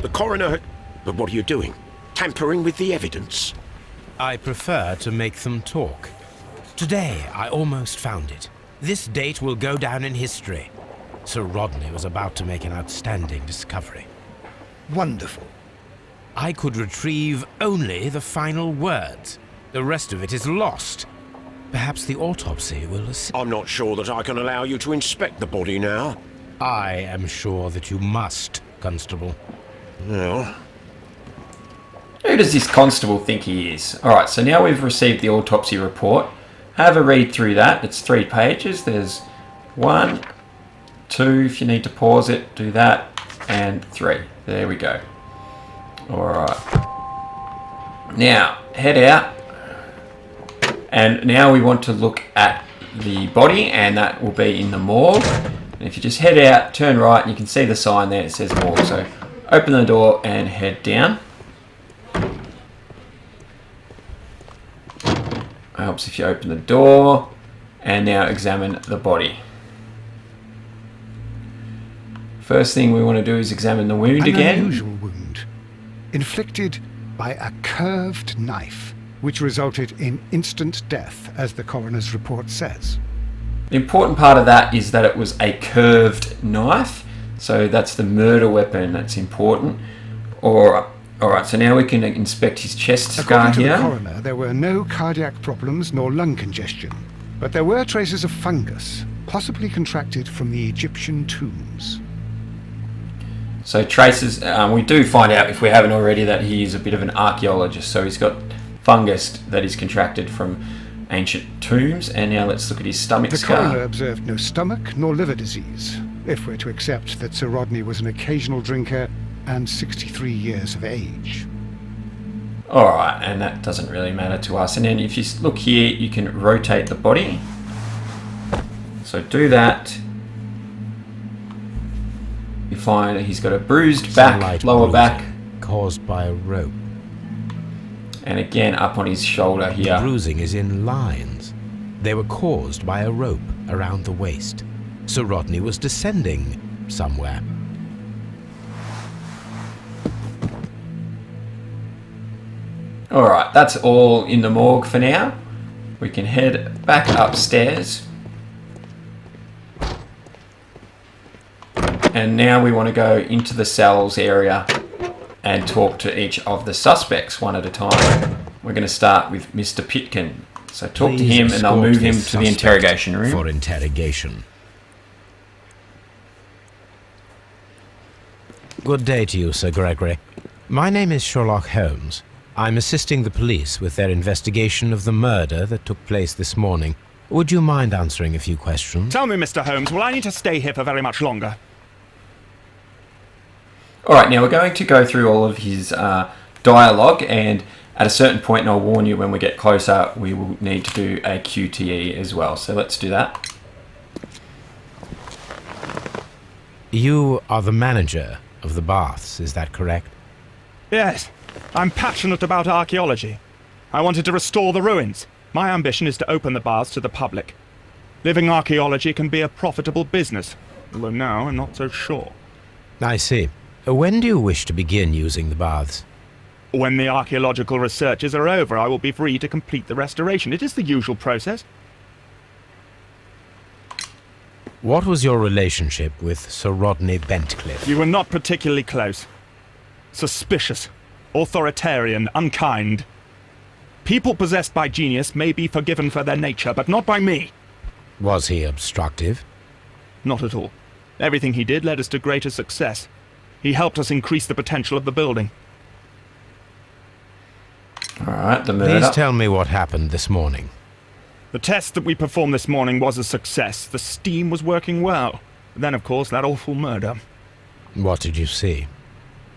The coroner... But what are you doing? Tampering with the evidence? I prefer to make them talk. Today, I almost found it. This date will go down in history. Sir Rodney was about to make an outstanding discovery. Wonderful. I could retrieve only the final words. The rest of it is lost. Perhaps the autopsy will assist. I'm not sure that I can allow you to inspect the body now. I am sure that you must, Constable. Well... Who does this constable think he is? Alright, so now we've received the autopsy report. Have a read through that. It's 3 pages. There's 1, 2, if you need to pause it, do that, and 3. There we go. Alright. Now, head out. And now we want to look at the body, and that will be in the morgue. And if you just head out, turn right, and you can see the sign there, it says morgue. So open the door and head down. Helps if you open the door, and now examine the body. First thing we want to do is examine the wound again. An unusual wound, inflicted by a curved knife, which resulted in instant death, as the coroner's report says. The important part of that is that it was a curved knife, so that's the murder weapon that's important. Alright, so now we can inspect his chest scar According to here. the coroner, there were no cardiac problems nor lung congestion, but there were traces of fungus, possibly contracted from the Egyptian tombs. So traces, we do find out, if we haven't already, that he is a bit of an archaeologist, so he's got fungus that is contracted from ancient tombs. And now let's look at his stomach The scar. coroner observed no stomach nor liver disease, if we're to accept that Sir Rodney was an occasional drinker and 63 years of age. Alright, and that doesn't really matter to us. And then if you look here, you can rotate the body. So do that. You find he's got a bruised back, Slight lower bruising back, caused by a rope. and again up on his shoulder here. The bruising is in lines. They were caused by a rope around the waist. Sir Rodney was descending somewhere. Alright, that's all in the morgue for now. We can head back upstairs. And now we want to go into the cells area and talk to each of the suspects one at a time. We're going to start with Mr. Pitkin. So talk to him and I'll move him to the interrogation room. For interrogation. Good day to you, Sir Gregory. My name is Sherlock Holmes. I'm assisting the police with their investigation of the murder that took place this morning. Would you mind answering a few questions? Tell me, Mr. Holmes, will I need to stay here for very much longer? Alright, now we're going to go through all of his dialogue, and at a certain point, and I'll warn you when we get closer, we will need to do a QTE as well. So let's do that. You are the manager of the baths, is that correct? Yes. I'm passionate about archaeology. I wanted to restore the ruins. My ambition is to open the baths to the public. Living archaeology can be a profitable business, although now I'm not so sure. I see. When do you wish to begin using the baths? When the archaeological researches are over, I will be free to complete the restoration. It is the usual process. What was your relationship with Sir Rodney Bentcliffe? You were not particularly close. Suspicious, authoritarian, unkind. People possessed by genius may be forgiven for their nature, but not by me. Was he obstructive? Not at all. Everything he did led us to greater success. He helped us increase the potential of the building. Alright, the murder. Please tell me what happened this morning. The test that we performed this morning was a success. The steam was working well. Then, of course, that awful murder. What did you see?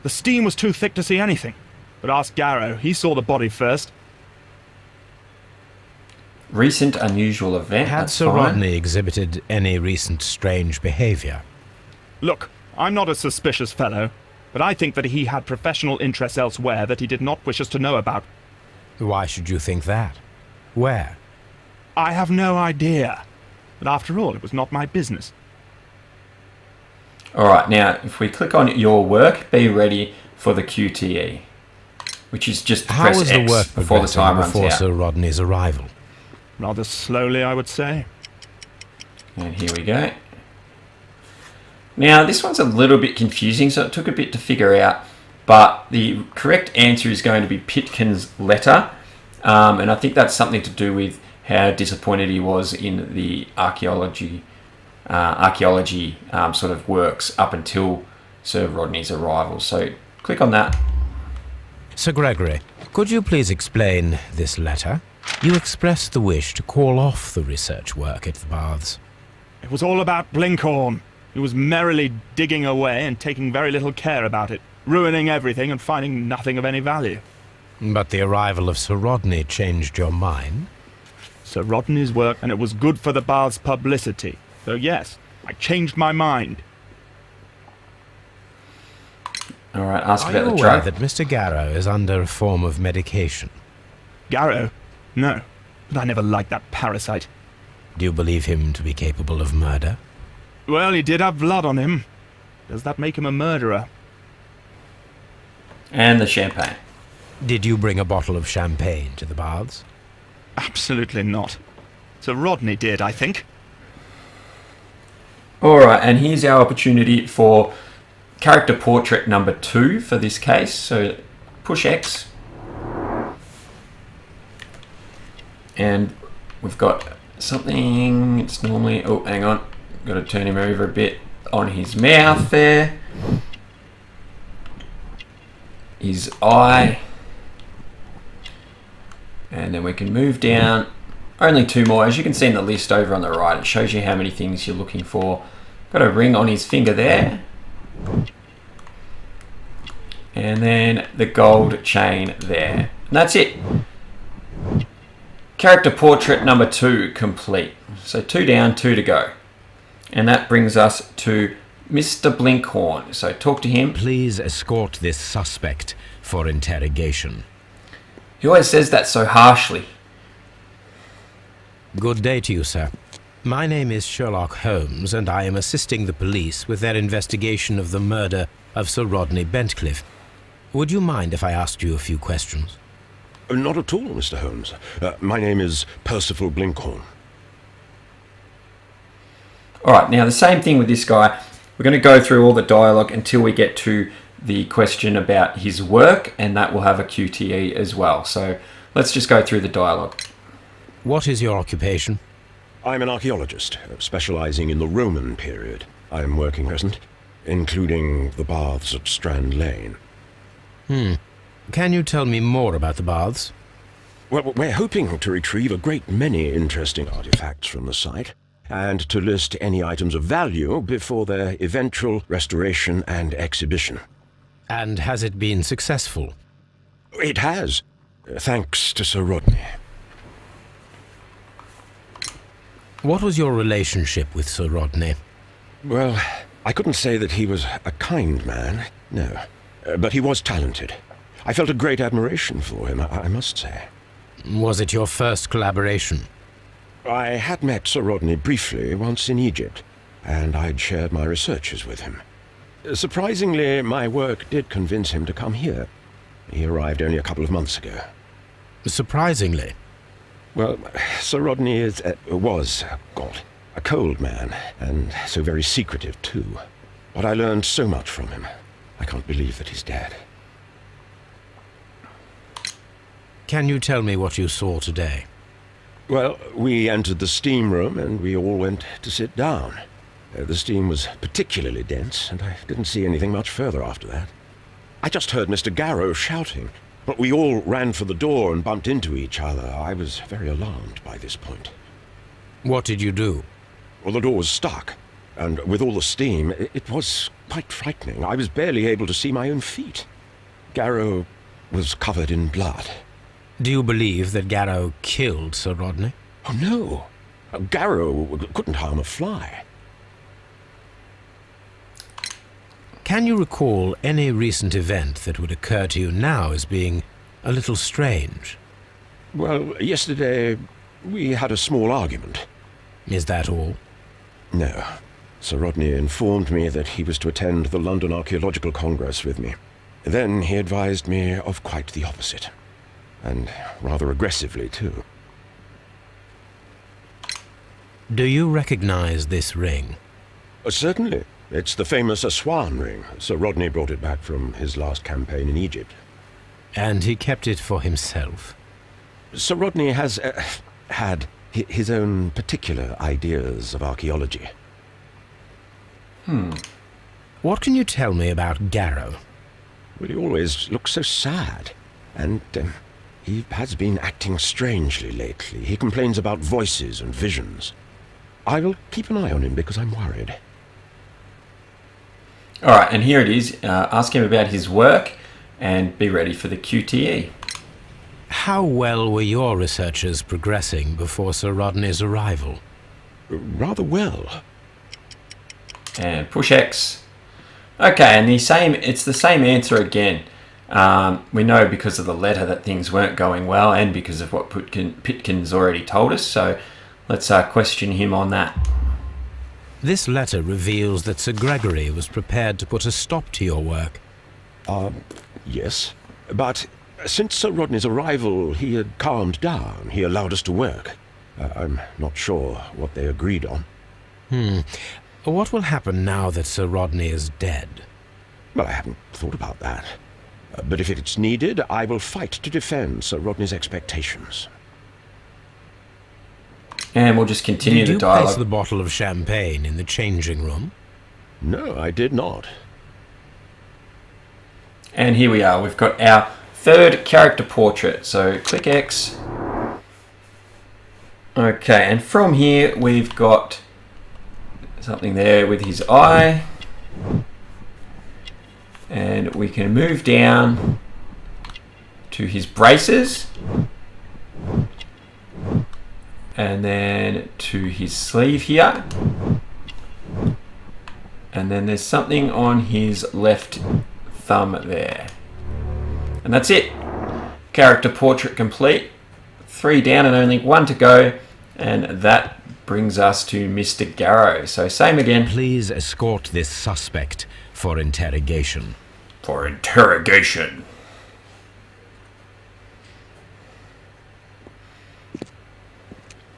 The steam was too thick to see anything. But ask Garrow. He saw the body first. Recent unusual event. Had that's Sir fine. Rodney exhibited any recent strange behavior? Look, I'm not a suspicious fellow, but I think that he had professional interests elsewhere that he did not wish us to know about. Why should you think that? Where? I have no idea. But after all, it was not my business. Alright, now if we click on your work, be ready for the QTE, which is just to How press was the X work before the progressing time runs before out. Sir Rodney's arrival? Rather slowly, I would say. And here we go. Now, this one's a little bit confusing, so it took a bit to figure out, but the correct answer is going to be Pitkin's letter, and I think that's something to do with how disappointed he was in the archaeology sort of works up until Sir Rodney's arrival. So click on that. Sir Gregory, could you please explain this letter? You expressed the wish to call off the research work at the baths. It was all about Blinkhorn. He was merrily digging away and taking very little care about it, ruining everything and finding nothing of any value. But the arrival of Sir Rodney changed your mind? Sir Rodney's work, and it was good for the bath's publicity. So yes, I changed my mind. All right, ask Are about you the aware drug. that Mr. Garrow is under a form of medication? Garrow? No, but I never liked that parasite. Do you believe him to be capable of murder? Well, he did have blood on him. Does that make him a murderer? And the champagne. Did you bring a bottle of champagne to the baths? Absolutely not. Sir Rodney did, I think. All right, and here's our opportunity for character portrait number 2 for this case. So push X. And we've got something, it's normally, oh, hang on. Got to turn him over a bit on his mouth there. His eye. And then we can move down. Only 2 more. As you can see in the list over on the right, it shows you how many things you're looking for. Got a ring on his finger there. And then the gold chain there. And that's it. Character portrait number 2 complete. So 2 down, 2 to go. And that brings us to Mr. Blinkhorn. So talk to him. Please escort this suspect for interrogation. He always says that so harshly. Good day to you, sir. My name is Sherlock Holmes, and I am assisting the police with their investigation of the murder of Sir Rodney Bentcliffe. Would you mind if I asked you a few questions? Not at all, Mr. Holmes. My name is Percival Blinkhorn. All right, now the same thing with this guy. We're going to go through all the dialogue until we get to the question about his work, and that will have a QTE as well. So let's just go through the dialogue. What is your occupation? I'm an archaeologist, specializing in the Roman period. I'm working present, including the baths at Strand Lane. Can you tell me more about the baths? Well, we're hoping to retrieve a great many interesting artifacts from the site, and to list any items of value before their eventual restoration and exhibition. And has it been successful? It has, thanks to Sir Rodney. What was your relationship with Sir Rodney? Well, I couldn't say that he was a kind man, no. But he was talented. I felt a great admiration for him, I must say. Was it your first collaboration? I had met Sir Rodney briefly once in Egypt, and I'd shared my researches with him. Surprisingly, my work did convince him to come here. He arrived only a couple of months ago. Surprisingly. Well, Sir Rodney was a cold man, and so very secretive too. But I learned so much from him. I can't believe that he's dead. Can you tell me what you saw today? Well, we entered the steam room and we all went to sit down. The steam was particularly dense, and I didn't see anything much further after that. I just heard Mr. Garrow shouting, but we all ran for the door and bumped into each other. I was very alarmed by this point. What did you do? Well, the door was stuck, and with all the steam, it was quite frightening. I was barely able to see my own feet. Garrow was covered in blood. Do you believe that Garrow killed Sir Rodney? Oh, no. Garrow couldn't harm a fly. Can you recall any recent event that would occur to you now as being a little strange? Well, yesterday we had a small argument. Is that all? No. Sir Rodney informed me that he was to attend the London Archaeological Congress with me. Then he advised me of quite the opposite, and rather aggressively, too. Do you recognize this ring? Certainly. It's the famous Aswan ring. Sir Rodney brought it back from his last campaign in Egypt. And he kept it for himself? Sir Rodney has had his own particular ideas of archaeology. What can you tell me about Garrow? Well, he always looks so sad, and he has been acting strangely lately. He complains about voices and visions. I will keep an eye on him because I'm worried. All right, and here it is. Ask him about his work and be ready for the QTE. How well were your researchers progressing before Sir Rodney's arrival? Rather well. And push X. Okay, and it's the same answer again. We know because of the letter that things weren't going well and because of what Pitkin's already told us, so let's question him on that. This letter reveals that Sir Gregory was prepared to put a stop to your work. Yes. But since Sir Rodney's arrival, he had calmed down. He allowed us to work. I'm not sure what they agreed on. What will happen now that Sir Rodney is dead? Well, I haven't thought about that. But if it's needed, I will fight to defend Sir Rodney's expectations. And we'll just continue the Did you place dialogue. the bottle of champagne in the changing room? No, I did not. And here we are. We've got our third character portrait. So click X. Okay, and from here we've got something there with his eye. And we can move down to his braces. And then to his sleeve here. And then there's something on his left thumb there. And that's it. Character portrait complete. 3 down and only 1 to go. And that brings us to Mr. Garrow. So same again. Please escort this suspect for interrogation. For interrogation.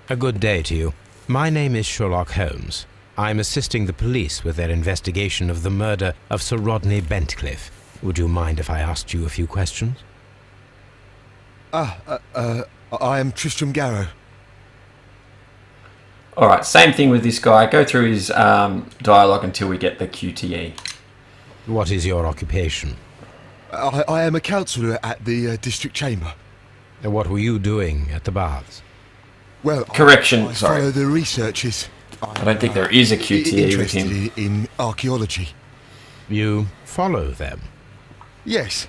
A good day to you. My name is Sherlock Holmes. I'm assisting the police with their investigation of the murder of Sir Rodney Bentcliffe. Would you mind if I asked you a few questions? I am Tristram Garrow. All right, same thing with this guy. Go through his dialogue until we get the QTE. What is your occupation? I am a counsellor at the district chamber. And what were you doing at the baths? Well, Correction, I sorry. follow the researches. I don't think there is a QTE with him. Interested in archaeology. You follow them. Yes,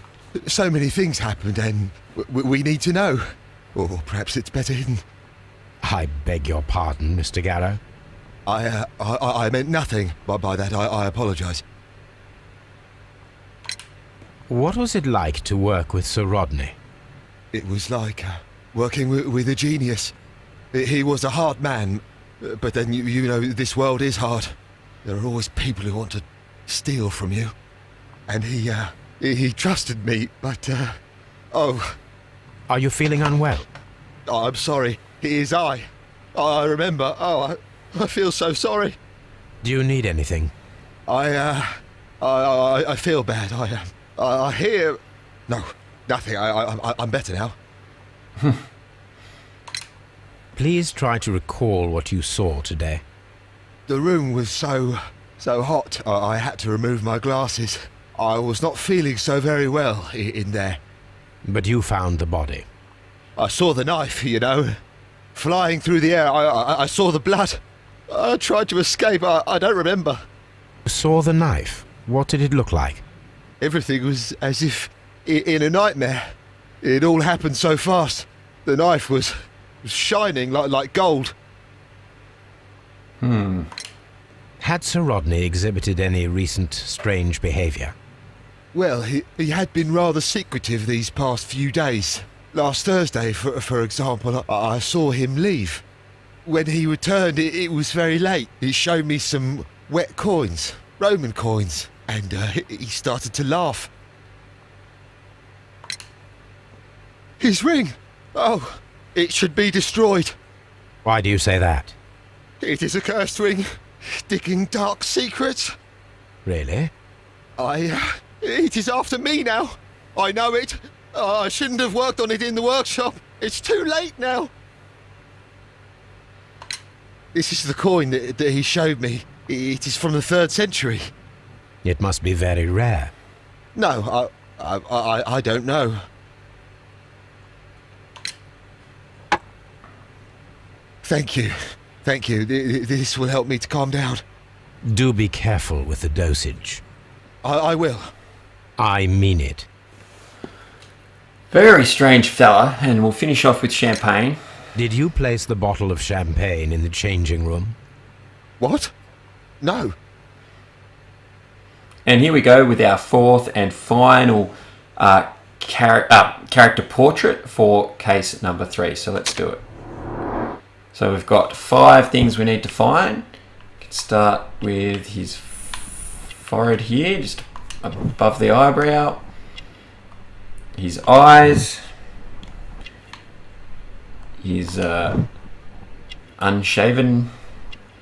so many things happened and we need to know. Or perhaps it's better hidden. I beg your pardon, Mr. Garrow. I meant nothing by that. I apologise. What was it like to work with Sir Rodney? It was like working with a genius. He was a hard man, but then you know this world is hard. There are always people who want to steal from you. And he trusted me, but Are you feeling unwell? I'm sorry. It is I remember. I feel so sorry. Do you need anything? I feel bad. I hear. No, nothing. I'm better now. Please try to recall what you saw today. The room was so hot. I had to remove my glasses. I was not feeling so very well in there. But you found the body. I saw the knife, you know, flying through the air. I saw the blood. I tried to escape. I don't remember. Saw the knife. What did it look like? Everything was as if in a nightmare. It all happened so fast. The knife was shining like gold. Had Sir Rodney exhibited any recent strange behaviour? Well, he had been rather secretive these past few days. Last Thursday, for example, I saw him leave. When he returned, it was very late. He showed me some wet coins, Roman coins, and he started to laugh. His ring! Oh, it should be destroyed. Why do you say that? It is a cursed ring, digging dark secrets. Really? It is after me now. I know it. I shouldn't have worked on it in the workshop. It's too late now. This is the coin that he showed me. It is from the 3rd century. It must be very rare. No, I don't know. Thank you. Thank you. This will help me to calm down. Do be careful with the dosage. I will. I mean it. Very strange fella, and we'll finish off with champagne. Did you place the bottle of champagne in the changing room? What? No. And here we go with our 4th and final character portrait for case number 3. So let's do it. So we've got 5 things we need to find. We can start with his forehead here, just above the eyebrow. His eyes. His unshaven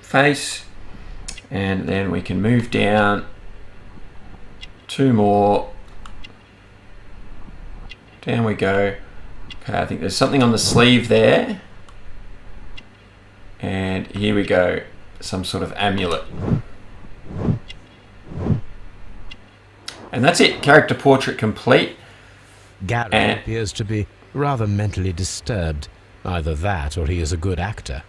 face. And then we can move down 2 more. Down we go. Okay, I think there's something on the sleeve there. And here we go. Some sort of amulet. And that's it. Character portrait complete. Gary appears to be rather mentally disturbed. Either that or he is a good actor.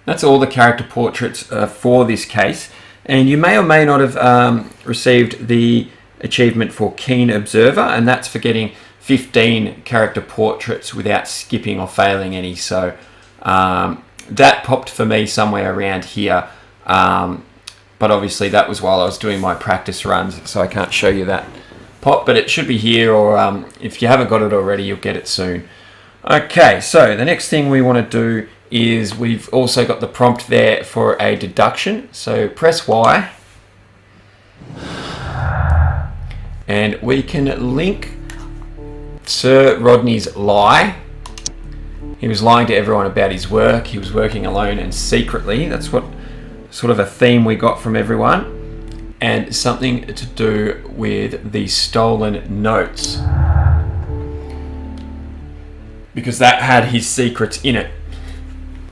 That's all the character portraits for this case. And you may or may not have received the achievement for Keen Observer, and that's for getting 15 character portraits without skipping or failing any. So that popped for me somewhere around here. But obviously that was while I was doing my practice runs, so I can't show you that pop, but it should be here, or if you haven't got it already, you'll get it soon. Okay, so the next thing we want to do is we've also got the prompt there for a deduction. So press Y and we can link Sir Rodney's lie. He was lying to everyone about his work. He was working alone and secretly. That's what sort of a theme we got from everyone. And something to do with the stolen notes, because that had his secrets in it.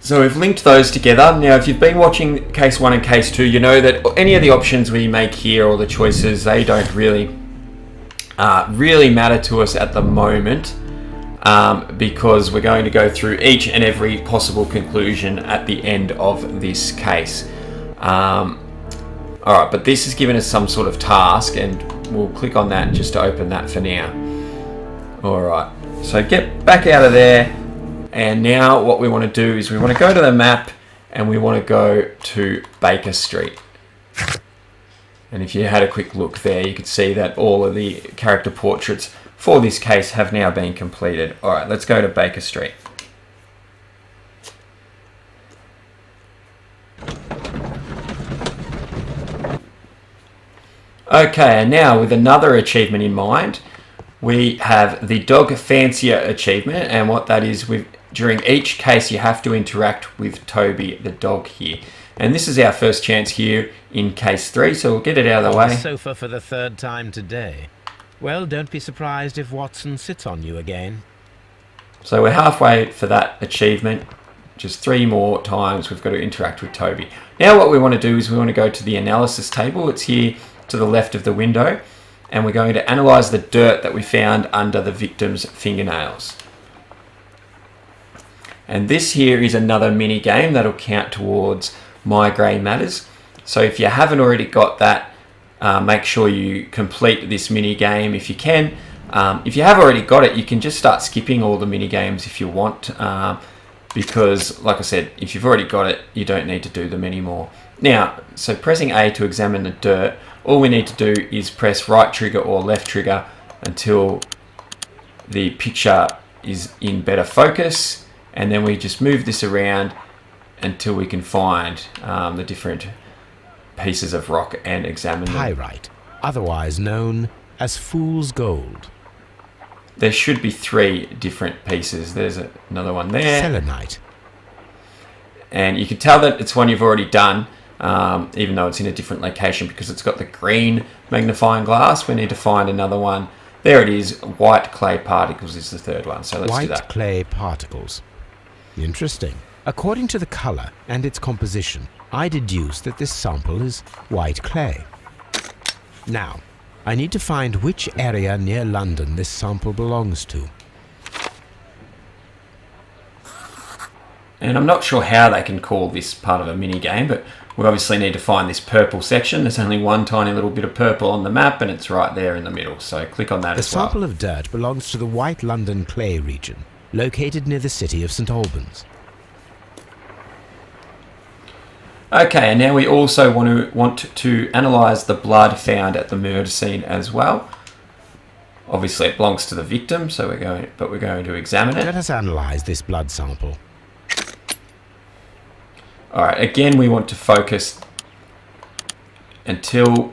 So we've linked those together. Now, if you've been watching case 1 and case 2, you know that any of the options we make here or the choices, they don't really matter to us at the moment, because we're going to go through each and every possible conclusion at the end of this case. Alright, but this has given us some sort of task, and we'll click on that just to open that for now. Alright, so get back out of there, and now what we want to do is we want to go to the map and we want to go to Baker Street. And if you had a quick look there, you could see that all of the character portraits for this case have now been completed. Alright, let's go to Baker Street. Okay, and now with another achievement in mind, we have the Dog Fancier achievement, and what that is, during each case you have to interact with Toby the dog here. And this is our first chance here in case 3, so we'll get it out of the way. Sofa for the 3rd time today. Well, don't be surprised if Watson sits on you again. So we're halfway for that achievement. Just 3 more times we've got to interact with Toby. Now what we want to do is we want to go to the analysis table. It's here to the left of the window, and we're going to analyze the dirt that we found under the victim's fingernails. And this here is another mini game that'll count towards My Grey Matters. So if you haven't already got that, make sure you complete this mini game if you can. If you have already got it, you can just start skipping all the mini games if you want, because like I said, if you've already got it, you don't need to do them anymore. Now, so pressing A to examine the dirt, all we need to do is press right trigger or left trigger until the picture is in better focus, and then we just move this around until we can find the different pieces of rock and examine them. Pyrite, otherwise known as fool's gold. there should be 3 different pieces. There's another one there. Selenite. And you can tell that it's one you've already done, even though it's in a different location, because it's got the green magnifying glass. We need to find another one. There it is. White clay particles is the 3rd one. So let's do White that. clay particles. Interesting. According to the color and its composition, I deduce that this sample is white clay. Now, I need to find which area near London this sample belongs to. And I'm not sure how they can call this part of a mini game, but we obviously need to find this purple section. There's only one tiny little bit of purple on the map, and it's right there in the middle. So click on that The as well. sample of dirt belongs to the White London clay region, located near the city of St Albans. Okay, and now we also want to analyse the blood found at the murder scene as well. Obviously, it belongs to the victim, so we're going to examine it. Let us analyze this blood sample. All right, again, we want to focus until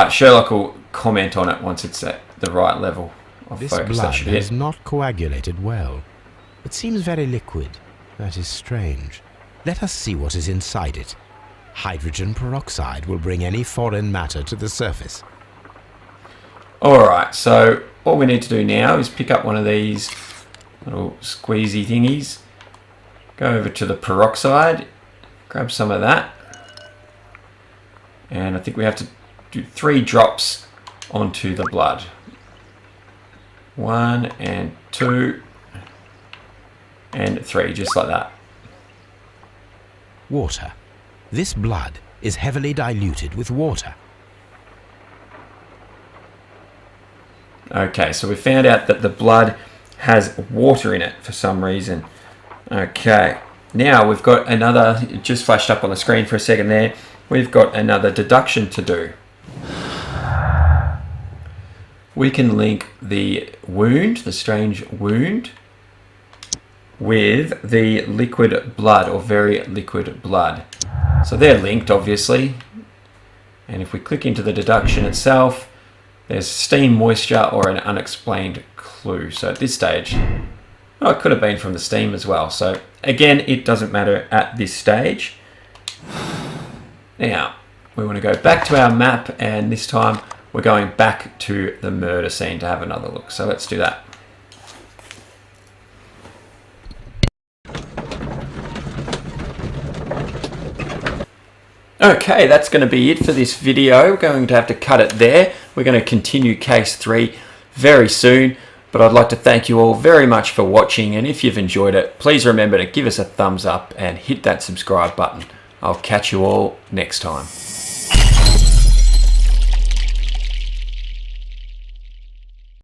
Sherlock will comment on it once it's at the right level of This focus. That blood should be has it. not coagulated well. It seems very liquid. That is strange. Let us see what is inside it. Hydrogen peroxide will bring any foreign matter to the surface. All right, so all we need to do now is pick up one of these little squeezy thingies, go over to the peroxide, grab some of that, and I think we have to do 3 drops onto the blood. 1 and 2 and 3, just like that. Water. This blood is heavily diluted with water. Okay, so we found out that the blood has water in it for some reason. Okay, now we've got another, it just flashed up on the screen for a second there, we've got another deduction to do. We can link the wound, the strange wound, with the liquid blood, or very liquid blood. So they're linked, obviously. And if we click into the deduction itself, there's steam, moisture, or an unexplained clue. So at this stage, well, it could have been from the steam as well. So again, it doesn't matter at this stage. Now, we want to go back to our map, and this time we're going back to the murder scene to have another look. So let's do that. Okay, that's going to be it for this video. We're going to have to cut it there. We're going to continue case 3 very soon, but I'd like to thank you all very much for watching, and if you've enjoyed it, please remember to give us a thumbs up and hit that subscribe button. I'll catch you all next time.